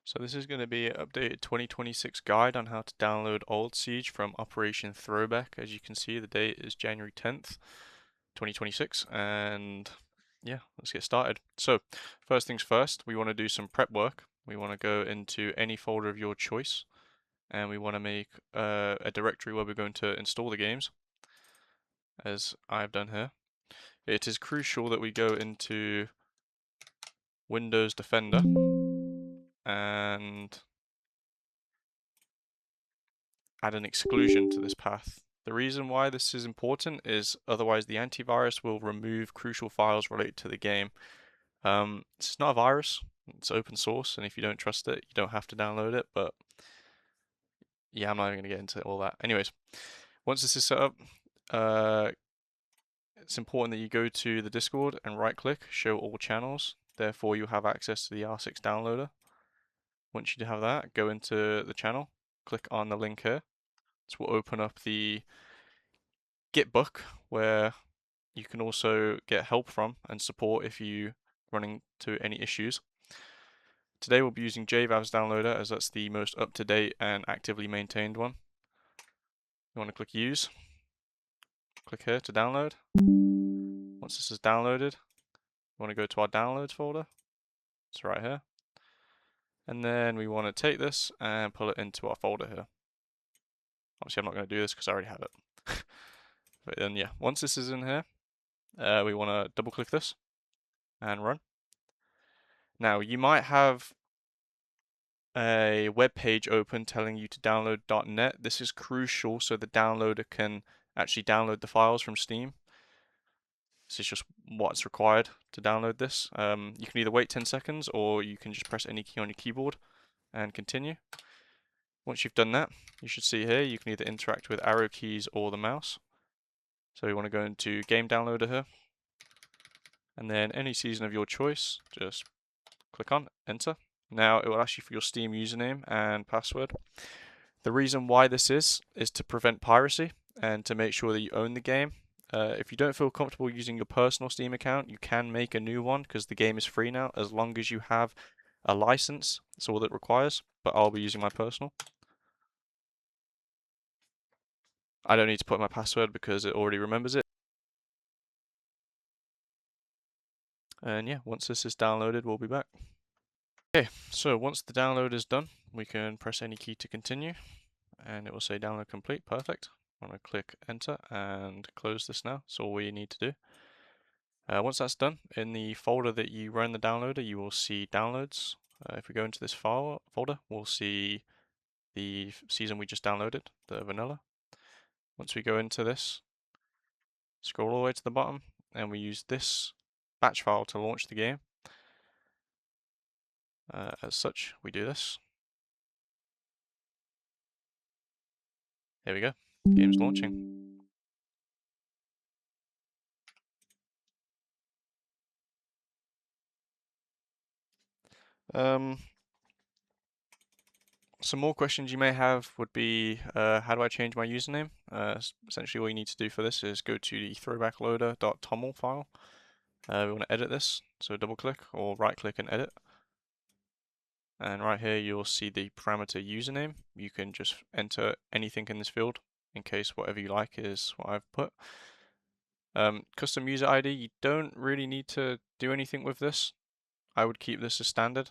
So this is going to be an updated 2026 guide on how to download Old Siege from Operation Throwback. As you can see, the date is January 10th, 2026, and yeah, let's get started. So first things first, we want to do some prep work. We want to go into any folder of your choice, and we want to make a directory where we're going to install the games, as I've done here. It is crucial that we go into Windows Defender and add an exclusion to this path. The reason why this is important is otherwise the antivirus will remove crucial files related to the game. This is not a virus, it's open source, and if you don't trust it, you don't have to download it, but yeah, I'm not even going to get into all that. Anyways, once this is set up, it's important that you go to the Discord and right click, show all channels, therefore you have access to the R6 downloader. Once you have that, go into the channel, click on the link here. This will open up the Git book where you can also get help from and support if you run into any issues. Today we'll be using JVAV's downloader as that's the most up-to-date and actively maintained one. You want to click use, click here to download. Once this is downloaded, we want to go to our downloads folder. It's right here. And then we want to take this and pull it into our folder here. Obviously I'm not going to do this because I already have it. But then yeah, once this is in here, we want to double click this and run. Now you might have a web page open telling you to download .NET. This is crucial so the downloader can actually download the files from Steam. This is just what's required to download this. You can either wait 10 seconds or you can just press any key on your keyboard and continue. Once you've done that, you should see here you can either interact with arrow keys or the mouse. So you want to go into Game Downloader here, and then any season of your choice, just click on Enter. Now it will ask you for your Steam username and password. The reason why this is to prevent piracy and to make sure that you own the game. If you don't feel comfortable using your personal Steam account, you can make a new one because the game is free now as long as you have a license. That's all it requires, but I'll be using my personal. I don't need to put my password because it already remembers it. And yeah, once this is downloaded, we'll be back. Okay, so once the download is done, we can press any key to continue, and it will say download complete. Perfect. I'm going to click enter and close this now. That's all we need to do. Once that's done, in the folder that you run the downloader, you will see downloads. If we go into this folder, we'll see the season we just downloaded, the vanilla. Once we go into this, scroll all the way to the bottom, and we use this batch file to launch the game. As such, we do this. Here we go, game's launching. Some more questions you may have would be, how do I change my username? Essentially all you need to do for this is go to the throwbackloader.toml file. We want to edit this, so double click or right click and edit. And right here you'll see the parameter username. You can just enter anything in this field in case whatever you like is what I've put. Custom user ID, you don't really need to do anything with this. I would keep this as standard.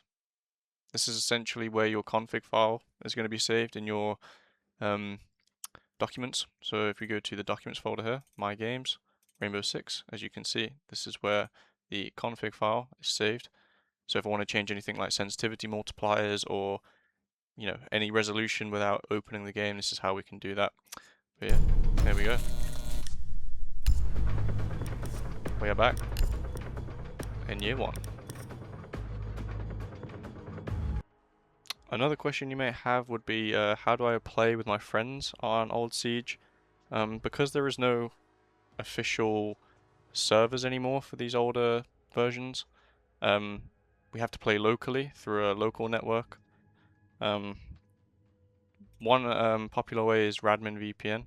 This is essentially where your config file is going to be saved in your documents. So if we go to the documents folder here, my games, Rainbow Six, as you can see, this is where the config file is saved. So if I want to change anything like sensitivity multipliers or any resolution without opening the game, this is how we can do that. But yeah, there we go. We are back in year 1. Another question you may have would be, how do I play with my friends on Old Siege? Because there is no official servers anymore for these older versions, we have to play locally through a local network. One popular way is Radmin VPN.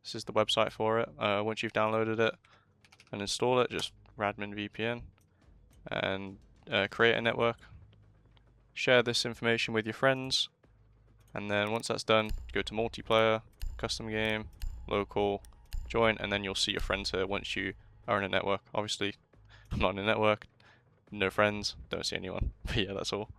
This is the website for it. Once you've downloaded it and install it, just Radmin VPN and create a network. share this information with your friends, and then once that's done, go to multiplayer, custom game, local, join, and then you'll see your friends here once you are in a network. Obviously, I'm not in a network, no friends, don't see anyone. But yeah, that's all.